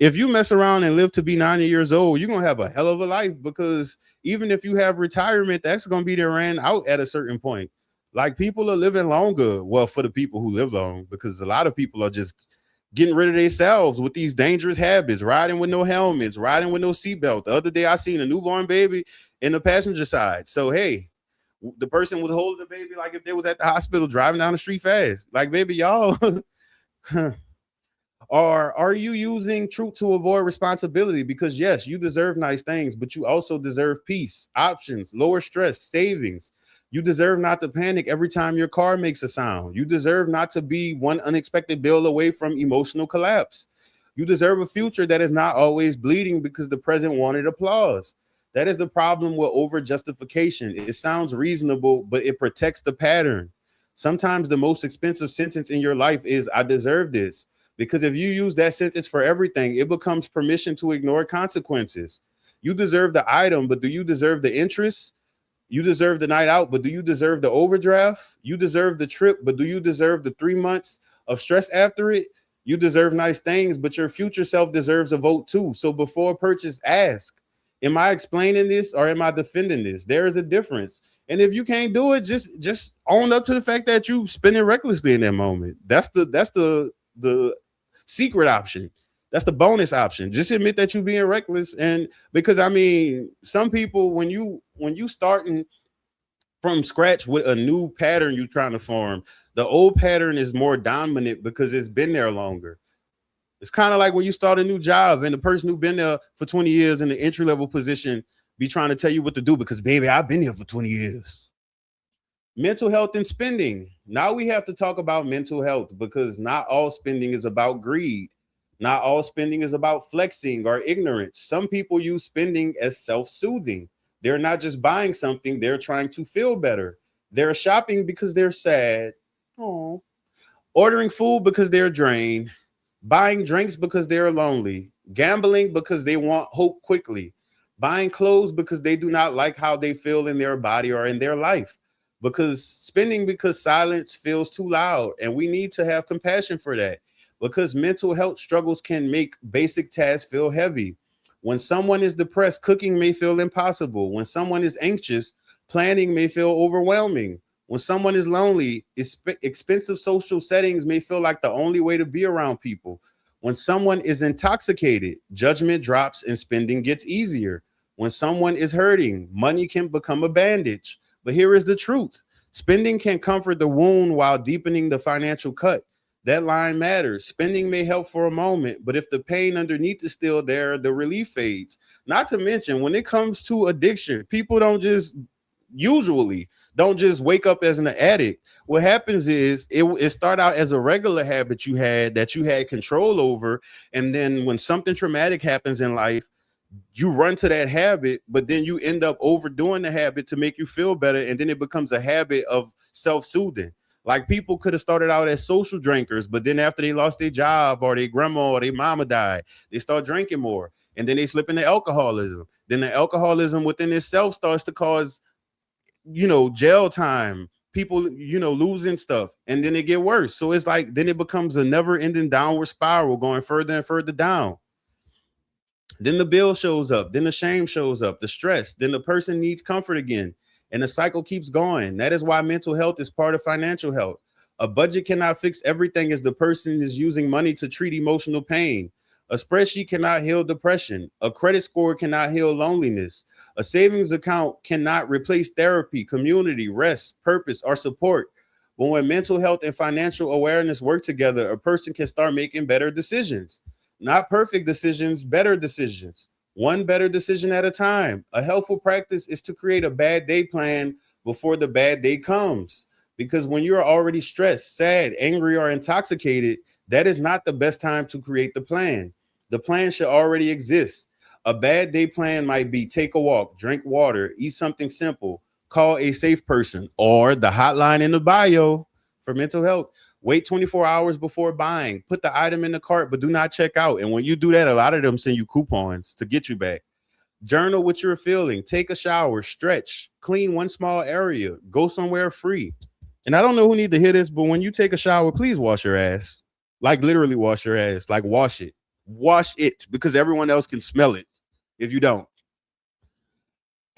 If you mess around and live to be 90 years old, you're going to have a hell of a life, because even if you have retirement, that's going to be there ran out at a certain point. Like, people are living longer. Well, for the people who live long, because a lot of people are just getting rid of themselves with these dangerous habits, riding with no helmets, riding with no seatbelt. The other day, I seen a newborn baby in the passenger side. So, hey, the person was holding the baby like if they was at the hospital driving down the street fast. Like, baby, y'all, or are you using truth to avoid responsibility? Because yes, you deserve nice things, but you also deserve peace, options, lower stress, savings. You deserve not to panic every time your car makes a sound. You deserve not to be one unexpected bill away from emotional collapse. You deserve a future that is not always bleeding because the present wanted applause. That is the problem with over justification. It sounds reasonable, but it protects the pattern. Sometimes the most expensive sentence in your life is, I deserve this. Because if you use that sentence for everything, it becomes permission to ignore consequences. You deserve the item, but do you deserve the interest? You deserve the night out, but do you deserve the overdraft? You deserve the trip, but do you deserve the 3 months of stress after it? You deserve nice things, but your future self deserves a vote too. So before purchase, ask, am I explaining this or am I defending this? There is a difference. And if you can't do it, just own up to the fact that you spend it recklessly in that moment. That's the secret option. That's the bonus option. Just admit that you're being reckless. And because I mean, some people, when you starting from scratch with a new pattern you're trying to form, the old pattern is more dominant because it's been there longer. It's kind of like when you start a new job and the person who's been there for 20 years in the entry level position be trying to tell you what to do because, baby, I've been here for 20 years. Mental health and spending. Now we have to talk about mental health, because not all spending is about greed. Not all spending is about flexing or ignorance. Some people use spending as self-soothing. They're not just buying something, they're trying to feel better. They're shopping because they're sad. Oh. Ordering food because they're drained. Buying drinks because they're lonely. Gambling because they want hope quickly. Buying clothes because they do not like how they feel in their body or in their life. Because spending because silence feels too loud, and we need to have compassion for that, because mental health struggles can make basic tasks feel heavy. When someone is depressed, cooking may feel impossible. When someone is anxious, planning may feel overwhelming. When someone is lonely, expensive social settings may feel like the only way to be around people. When someone is intoxicated, judgment drops and spending gets easier. When someone is hurting, money can become a bandage. But here is the truth. Spending can comfort the wound while deepening the financial cut. That line matters. Spending may help for a moment, but if the pain underneath is still there, the relief fades. Not to mention, when it comes to addiction, people usually don't just wake up as an addict. What happens is it start out as a regular habit you had that you had control over. And then when something traumatic happens in life, you run to that habit, but then you end up overdoing the habit to make you feel better. And then it becomes a habit of self-soothing. Like, people could have started out as social drinkers, but then after they lost their job or their grandma or their mama died, they start drinking more. And then they slip into alcoholism. Then the alcoholism within itself starts to cause, jail time, people, losing stuff. And then it get worse. So it's like, then it becomes a never ending downward spiral going further and further down. Then the bill shows up. Then the shame shows up, the stress. Then the person needs comfort again. and the cycle keeps going. That is why mental health is part of financial health. A budget cannot fix everything as the person is using money to treat emotional pain. A spreadsheet cannot heal depression. A credit score cannot heal loneliness. A savings account cannot replace therapy, community, rest, purpose, or support. But when mental health and financial awareness work together, a person can start making better decisions. Not perfect decisions, better decisions. One better decision at a time. A helpful practice is to create a bad day plan before the bad day comes. Because when you're already stressed, sad, angry, or intoxicated, that is not the best time to create the plan. The plan should already exist. A bad day plan might be take a walk, drink water, eat something simple, call a safe person, or the hotline in the bio for mental health. Wait 24 hours before buying. Put the item in the cart, but do not check out. And when you do that, a lot of them send you coupons to get you back. Journal what you're feeling. Take a shower, stretch, clean one small area, go somewhere free. And I don't know who need to hear this, but when you take a shower, please wash your ass. Like literally wash your ass. Like wash it. Wash it because everyone else can smell it if you don't.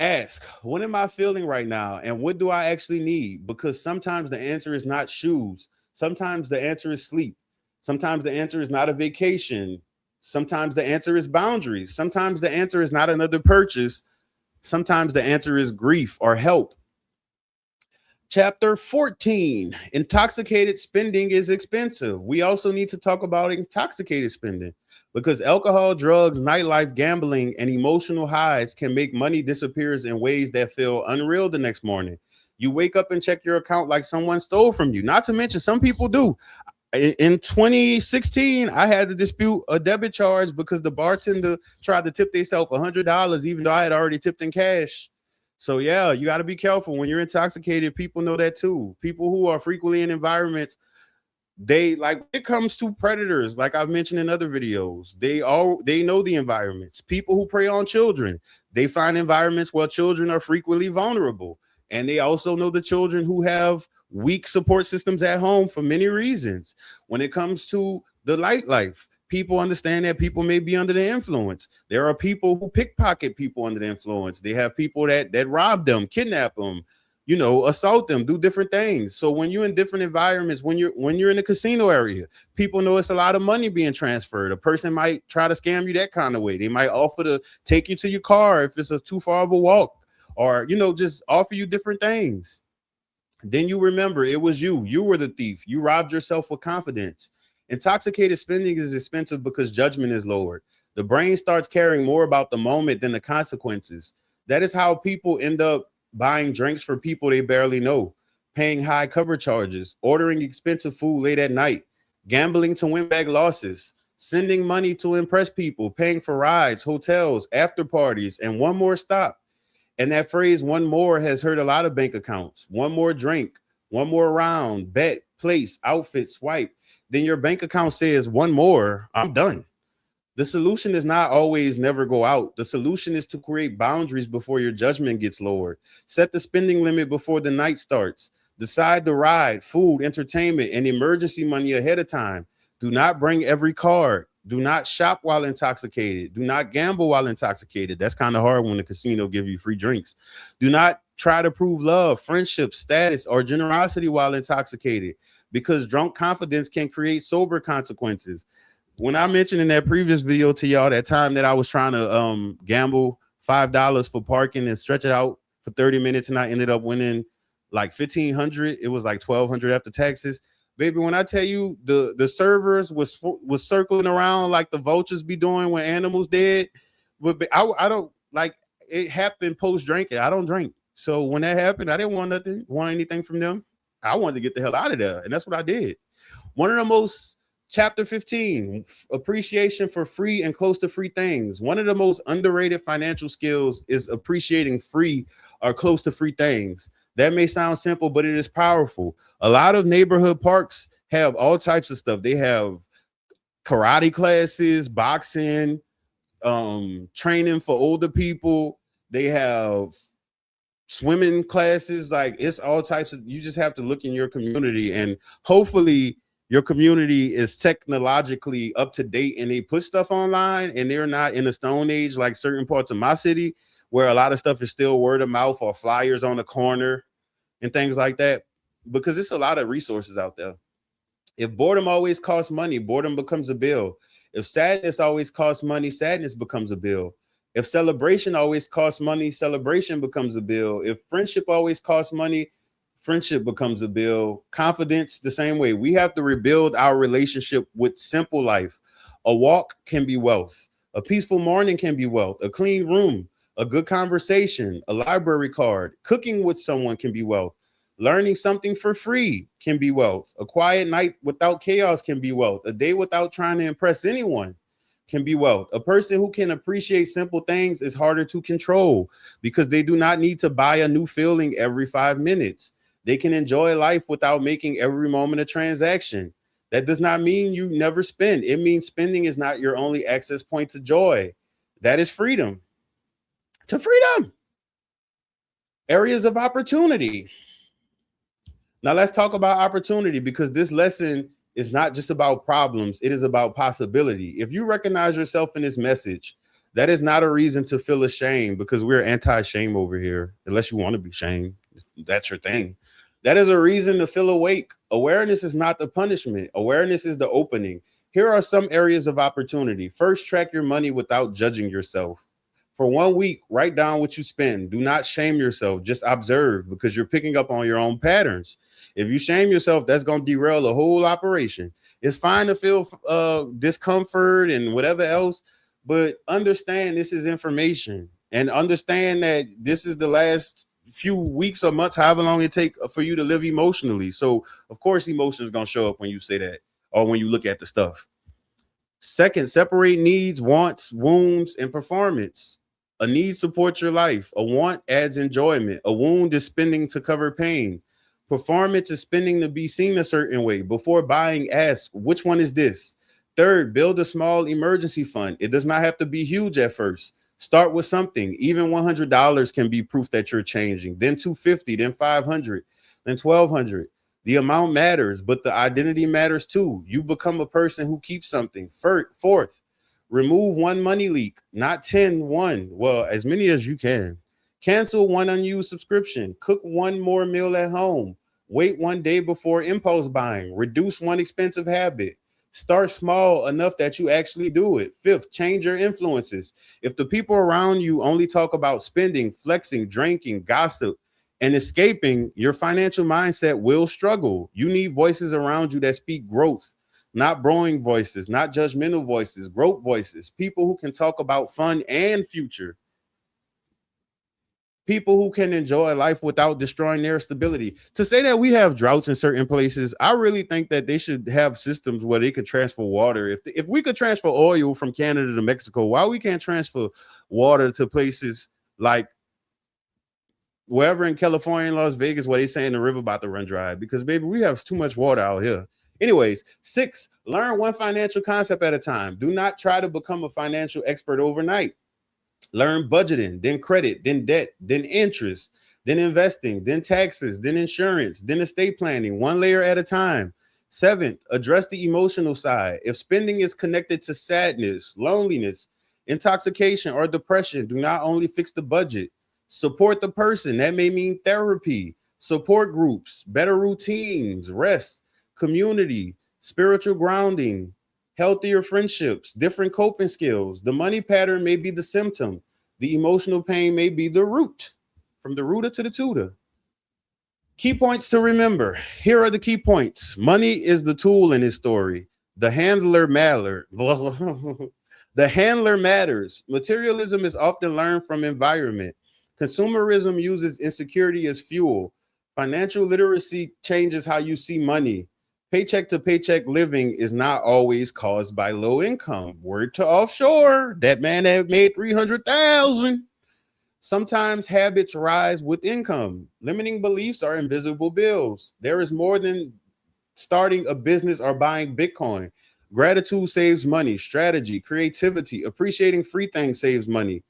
Ask, what am I feeling right now? And what do I actually need? Because sometimes the answer is not shoes. Sometimes the answer is sleep. Sometimes the answer is not a vacation. Sometimes the answer is boundaries. Sometimes the answer is not another purchase. Sometimes the answer is grief or help. Chapter 14, intoxicated spending is expensive. We also need to talk about intoxicated spending because alcohol, drugs, nightlife, gambling, and emotional highs can make money disappear in ways that feel unreal the next morning. You wake up and check your account like someone stole from you. Not to mention, some people do. In 2016, I had to dispute a debit charge because the bartender tried to tip themselves $100, even though I had already tipped in cash. So yeah, you got to be careful when you're intoxicated. People know that too. People who are frequently in environments, they like when it comes to predators, like I've mentioned in other videos, they know the environments. People who prey on children, they find environments where children are frequently vulnerable. And they also know the children who have weak support systems at home for many reasons. When it comes to the light life, people understand that people may be under the influence. There are people who pickpocket people under the influence. They have people that rob them, kidnap them, assault them, do different things. So when you're in different environments, when you're in a casino area, people know it's a lot of money being transferred. A person might try to scam you that kind of way. They might offer to take you to your car if it's too far of a walk, or just offer you different things. Then you remember it was you were the thief. You robbed yourself with confidence. Intoxicated spending is expensive because judgment is lowered. The brain starts caring more about the moment than the consequences. That is how people end up buying drinks for people they barely know, paying high cover charges, ordering expensive food late at night, gambling to win back losses, sending money to impress people, paying for rides, hotels, after parties, and one more stop. And that phrase, one more, has hurt a lot of bank accounts. One more drink, one more round, bet, place, outfit, swipe. Then your bank account says, one more, I'm done. The solution is not always never go out. The solution is to create boundaries before your judgment gets lowered. Set the spending limit before the night starts. Decide the ride, food, entertainment, and emergency money ahead of time. Do not bring every card. Do not shop while intoxicated. Do not gamble while intoxicated. That's kind of hard when the casino give you free drinks. Do not try to prove love, friendship, status, or generosity while intoxicated, because drunk confidence can create sober consequences. When I mentioned in that previous video to y'all that time that I was trying to gamble $5 for parking and stretch it out for 30 minutes, and I ended up winning like 1,500. It was like 1,200 after taxes. Baby, when I tell you the servers was circling around like the vultures be doing when animals dead, but I don't like it happened post drinking. I don't drink, so when that happened, I didn't want anything from them. I wanted to get the hell out of there, and that's what I did. One of the most Chapter 15, appreciation for free and close to free things. One of the most underrated financial skills is appreciating free or close to free things. That may sound simple, but it is powerful. A lot of neighborhood parks have all types of stuff. They have karate classes, boxing, training for older people. They have swimming classes. Like, it's all types of, you just have to look in your community, and hopefully your community is technologically up to date and they put stuff online and they're not in a stone age like certain parts of my city where a lot of stuff is still word of mouth or flyers on the corner and things like that, because it's a lot of resources out there. If boredom always costs money, boredom becomes a bill. If sadness always costs money, sadness becomes a bill. If celebration always costs money, celebration becomes a bill. If friendship always costs money, friendship becomes a bill. Confidence, the same way. We have to rebuild our relationship with simple life. A walk can be wealth. A peaceful morning can be wealth. A clean room, a good conversation, a library card, cooking with someone can be wealth. Learning something for free can be wealth. A quiet night without chaos can be wealth. A day without trying to impress anyone can be wealth. A person who can appreciate simple things is harder to control because they do not need to buy a new feeling every 5 minutes. They can enjoy life without making every moment a transaction. That does not mean you never spend. It means spending is not your only access point to joy. That is freedom. To freedom. Areas of opportunity. Now let's talk about opportunity, because this lesson is not just about problems. It is about possibility. If you recognize yourself in this message, that is not a reason to feel ashamed, because we're anti-shame over here, unless you want to be shamed. That's your thing. That is a reason to feel awake. Awareness is not the punishment. Awareness is the opening. Here are some areas of opportunity. First, track your money without judging yourself. For 1 week, write down what you spend. Do not shame yourself. Just observe, because you're picking up on your own patterns. If you shame yourself, that's going to derail the whole operation. It's fine to feel discomfort and whatever else, but understand this is information, and understand that this is the last few weeks or months, however long it takes for you to live emotionally. So, of course, emotions going to show up when you say that or when you look at the stuff. Second, separate needs, wants, wounds, and performance. A need supports your life. A want adds enjoyment. A wound is spending to cover pain. Performance is spending to be seen a certain way. Before buying, ask, which one is this? Third, build a small emergency fund. It does not have to be huge at first. Start with something. Even $100 can be proof that you're changing. Then $250, then $500, then $1,200. The amount matters, but the identity matters too. You become a person who keeps something. Fourth, remove one money leak, not 10, one. Well, as many as you can. Cancel one unused subscription. Cook one more meal at home. Wait 1 day before impulse buying. Reduce one expensive habit. Start small enough that you actually do it. Fifth, change your influences. If the people around you only talk about spending, flexing, drinking, gossip, and escaping, your financial mindset will struggle. You need voices around you that speak growth, not broing voices, not judgmental voices, growth voices, people who can talk about fun and future. People who can enjoy life without destroying their stability. To say that we have droughts in certain places, I really think that they should have systems where they could transfer water. If we could transfer oil from Canada to Mexico, why we can't transfer water to places like wherever in California and Las Vegas where they saying the river about to run dry? Because baby, we have too much water out here. Anyways, 6, learn one financial concept at a time. Do not try to become a financial expert overnight. Learn budgeting, then credit, then debt, then interest, then investing, then taxes, then insurance, then estate planning, one layer at a time. 7th, address the emotional side. If spending is connected to sadness, loneliness, intoxication, or depression, do not only fix the budget, support the person. That may mean therapy, support groups, better routines, rest, community, spiritual grounding, healthier friendships, different coping skills. The money pattern may be the symptom. The emotional pain may be the root, from the rooter to the tutor. Key points to remember. Here are the key points. Money is the tool in this story. The handler matters. The handler matters. Materialism is often learned from environment. Consumerism uses insecurity as fuel. Financial literacy changes how you see money. Paycheck to paycheck living is not always caused by low income. Word to offshore, that man that made 300,000. Sometimes habits rise with income. Limiting beliefs are invisible bills. There is more than starting a business or buying Bitcoin. Gratitude saves money. Strategy, creativity, appreciating free things saves money.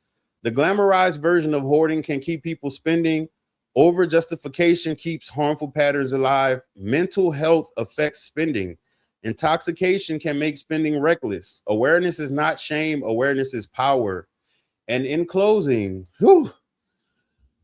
The glamorized version of hoarding can keep people spending. Overjustification keeps harmful patterns alive. Mental health affects spending. Intoxication can make spending reckless. Awareness is not shame. Awareness is power. And in closing, whew,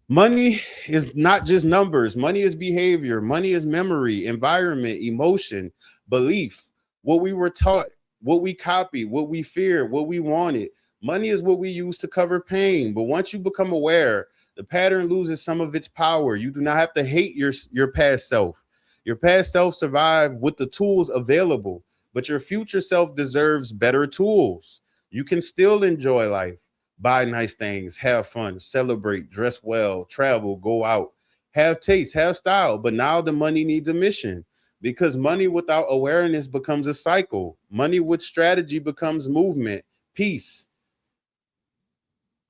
money is not just numbers. Money is behavior. Money is memory, environment, emotion, belief, what we were taught, what we copied, what we feared, what we wanted. Money is what we use to cover pain. But once you become aware, the pattern loses some of its power. You do not have to hate your past self. Your past self survived with the tools available, but your future self deserves better tools. You can still enjoy life, buy nice things, have fun, celebrate, dress well, travel, go out, have taste, have style. But now the money needs a mission, because money without awareness becomes a cycle. Money with strategy becomes movement, peace.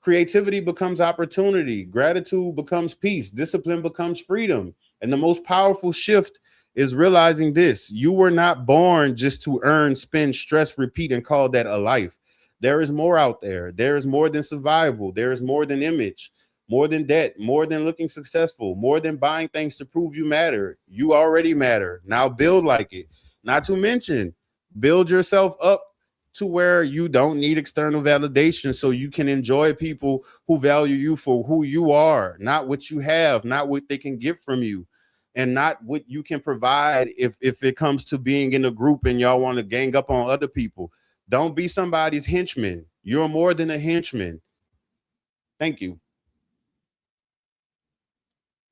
Creativity becomes opportunity. Gratitude becomes peace. Discipline becomes freedom. And the most powerful shift is realizing this: you were not born just to earn, spend, stress, repeat, and call that a life. There is more out there. There is more than survival. There is more than image, more than debt, more than looking successful, more than buying things to prove you matter. You already matter. Now build like it. Not to mention, build yourself up to where you don't need external validation, so you can enjoy people who value you for who you are, not what you have, not what they can get from you, and not what you can provide. If it comes to being in a group and y'all want to gang up on other people, don't be somebody's henchman. You're more than a henchman. Thank you.